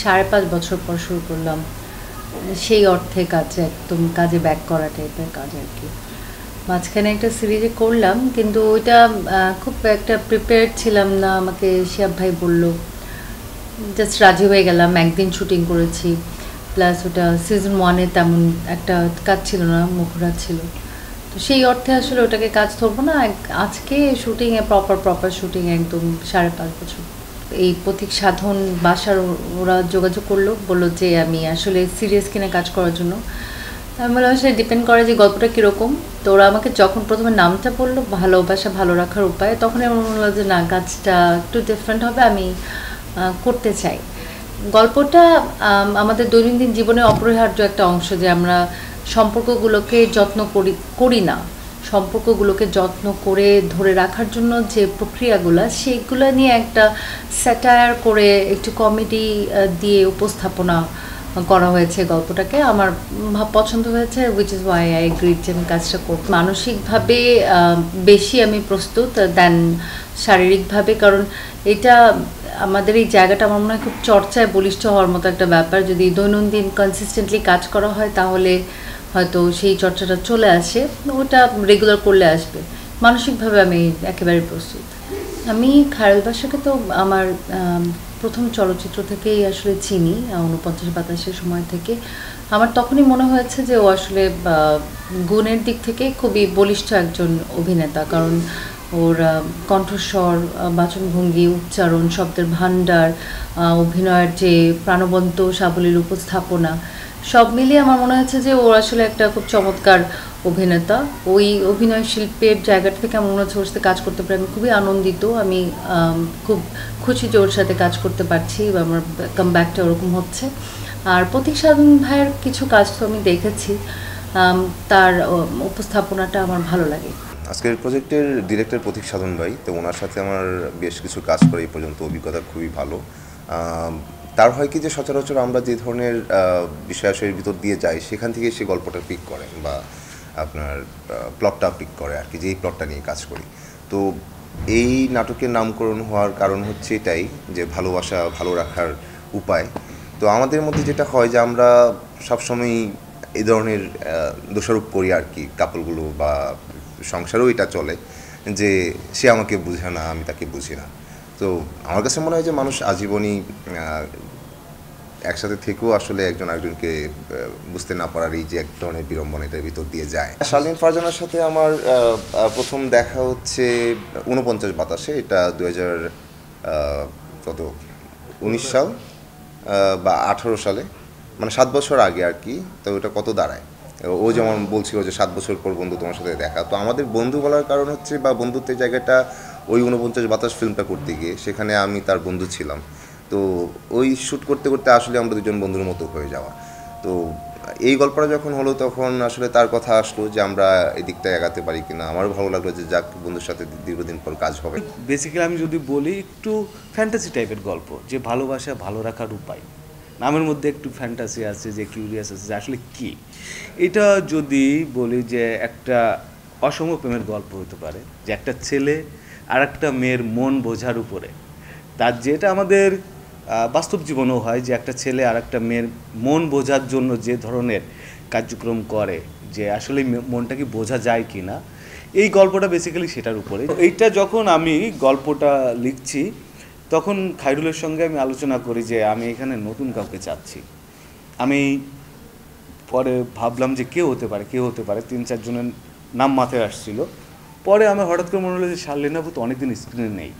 5.5 বছর পর শুরু করলাম সেই অর্থে কাজে একদম কাজে ব্যাক করা টাইপের কাজ আর কি। মাঝখানে একটা সিরিজে করলাম কিন্তু ওইটা খুব একটা প্রিপেয়ার্ড ছিলাম না। আমাকে শিহাব ভাই বলল, জাস্ট রাজি হয়ে গেলাম। একদিন শুটিং করেছি, প্লাস ওটা সিজন 1-এ তেমন একটা কাজ ছিল না, মুখরা ছিল। তো সেই অর্থে আসলে ওটাকে কাজ ধরবো না। আজকে শুটিংয়ে প্রপার শুটিং একদম 5.5 বছর। এই পথিক সাধন বাসার ওরা যোগাযোগ করলো, বললো যে আমি আসলে সিরিয়াস কিনে কাজ করার জন্য। আমি বললাম আসলে ডিপেন্ড করে যে গল্পটা কীরকম। তো ওরা আমাকে যখন প্রথমে নামটা বললো ভালোবাসা ভালো রাখার উপায়, তখন আমার মনে হলো যে না, কাজটা একটু ডিফারেন্ট হবে, আমি করতে চাই। গল্পটা আমাদের দৈনন্দিন জীবনে অপরিহার্য একটা অংশ, যে আমরা সম্পর্কগুলোকে যত্ন করি না। সম্পর্কগুলোকে যত্ন করে ধরে রাখার জন্য যে প্রক্রিয়াগুলো, সেইগুলো নিয়ে একটা স্যাটায়ার করে একটু কমেডি দিয়ে উপস্থাপনা করা হয়েছে গল্পটাকে। আমার পছন্দ হয়েছে, which is Y I agreed যে আমি কাজটা করব। মানসিকভাবে বেশি আমি প্রস্তুত দেন শারীরিকভাবে, কারণ এটা আমাদের এই জায়গাটা আমার মনে হয় খুব চর্চায় বলিষ্ঠ হওয়ার মতো একটা ব্যাপার। যদি দৈনন্দিন কনসিস্টেন্টলি কাজ করা হয় তাহলে হয়তো সেই চর্চাটা চলে আসে, ওটা রেগুলার করলে আসবে। মানসিকভাবে আমি একেবারে প্রস্তুত। আমি খায়রুল বাসাকে তো আমার প্রথম চলচ্চিত্র থেকেই আসলে চিনি, 49-52 সময় থেকে। আমার তখনই মনে হয়েছে যে ও আসলে গুণের দিক থেকে খুবই বলিষ্ঠ একজন অভিনেতা, কারণ ওর কণ্ঠস্বর, বাচনভঙ্গি, উচ্চারণ, শব্দের ভাণ্ডার, অভিনয়ের যে প্রাণবন্ত সাবলীল উপস্থাপনা, সব মিলিয়ে আমার মনে হচ্ছে যে ওর আসলে একটা খুব চমৎকার অভিনেতা। ওই অভিনয় শিল্পের জায়গাটা থেকে আমার মনে হচ্ছে ওর সাথে কাজ করতে পারে আমি খুবই আনন্দিত। আমি খুব খুশি যে ওর সাথে কাজ করতে পারছি, বা আমার কামব্যাকটা ওরকম হচ্ছে। আর প্রতীক সাধন ভাইয়ের কিছু কাজ তো আমি দেখেছি, তার উপস্থাপনাটা আমার ভালো লাগে। আজকের প্রজেক্টের ডিরেক্টর প্রতীক সাধন ভাই, তো ওনার সাথে আমার বেশ কিছু কাজ করে এই পর্যন্ত অভিজ্ঞতা খুবই ভালো। তার হয় কি যে সচরাচর আমরা যে ধরনের বিষয়াশয়ের ভিতর দিয়ে যাই সেখান থেকে সে গল্পটা পিক করেন, বা আপনার প্লটটা পিক করে আর কি, যে এই প্লটটা নিয়ে কাজ করি। তো এই নাটকের নামকরণ হওয়ার কারণ হচ্ছে এটাই, যে ভালোবাসা ভালো রাখার উপায়। তো আমাদের মধ্যে যেটা হয় যে আমরা সবসময়ই এই ধরনের দোষারোপ করি আর কি, কাপলগুলো বা সংসারেও এটা চলে যে সে আমাকে বুঝে না, আমি তাকে বুঝি না। তো আমার কাছে মনে হয় যে মানুষ আজীবনই একসাথে থেকেও আসলে একজন আরেকজনকে বুঝতে না পারার এই যে এক ধরনের বিড়ম্বনা এটার ভিতর দিয়ে যায়। শালীন ফারজানার সাথে আমার প্রথম দেখা হচ্ছে 49-52, এটা 2019 সাল বা 18 সালে, মানে 7 বছর আগে আর কি। তো ওটা কত দাঁড়ায়, ও যেমন বলছিল যে 7 বছর পর বন্ধু তোমার সাথে দেখা। তো আমাদের বন্ধু বলার কারণ হচ্ছে, বা বন্ধুত্বের জায়গাটা ওই 49-52 ফিল্মটা করতে গিয়ে সেখানে আমি তার বন্ধু ছিলাম। তো ওই শ্যুট করতে করতে আসলে আমরা দুজন বন্ধুর মতো হয়ে যাওয়া। তো এই গল্পটা যখন হলো তখন আসলে তার কথা আসলো যে আমরা এই দিকটা এগাতে পারি কিনা। আমারও ভালো লাগলো যে যাক, বন্ধুর সাথে দীর্ঘদিন পর কাজ হবে। বেসিক্যালি আমি যদি বলি, একটু ফ্যান্টাসি টাইপের গল্প, যে ভালোবাসা ভালো রাখার উপায়। নামের মধ্যে একটু ফ্যান্টাসি আছে, যে কিউরিয়াস আছে যে আসলে কি। এটা যদি বলি যে একটা অসম প্রেমের গল্প হতে পারে, যে একটা ছেলে আর একটা মেয়ের মন বোঝার উপরে। তার যেটা আমাদের বাস্তব জীবনেও হয়, যে একটা ছেলে আর একটা মেয়ের মন বোঝার জন্য যে ধরনের কার্যক্রম করে, যে আসলে মনটা কি বোঝা যায় কি না, এই গল্পটা বেসিক্যালি সেটার উপরে। এইটা যখন আমি গল্পটা লিখছি তখন খায়রুলের সঙ্গে আমি আলোচনা করি যে আমি এখানে নতুন কাউকে চাচ্ছি। আমি পরে ভাবলাম যে কেউ হতে পারে 3-4 জনের নাম মাথায় আসছিল। পরে আমার হঠাৎ করে মনে হলো যে শার্লিন আপু তো অনেকদিন স্ক্রিনে নেই,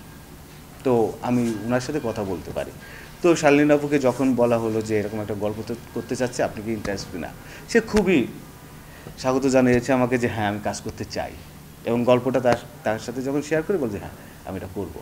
তো আমি ওনার সাথে কথা বলতে পারি। তো শার্লিন আপুকে যখন বলা হলো যে এরকম একটা গল্প করতে চাচ্ছে, আপনি কি ইন্টারেস্ট না, সে খুবই স্বাগত জানিয়েছে আমাকে যে হ্যাঁ আমি কাজ করতে চাই। এবং গল্পটা তার সাথে যখন শেয়ার করে বলছে হ্যাঁ আমি এটা করবো।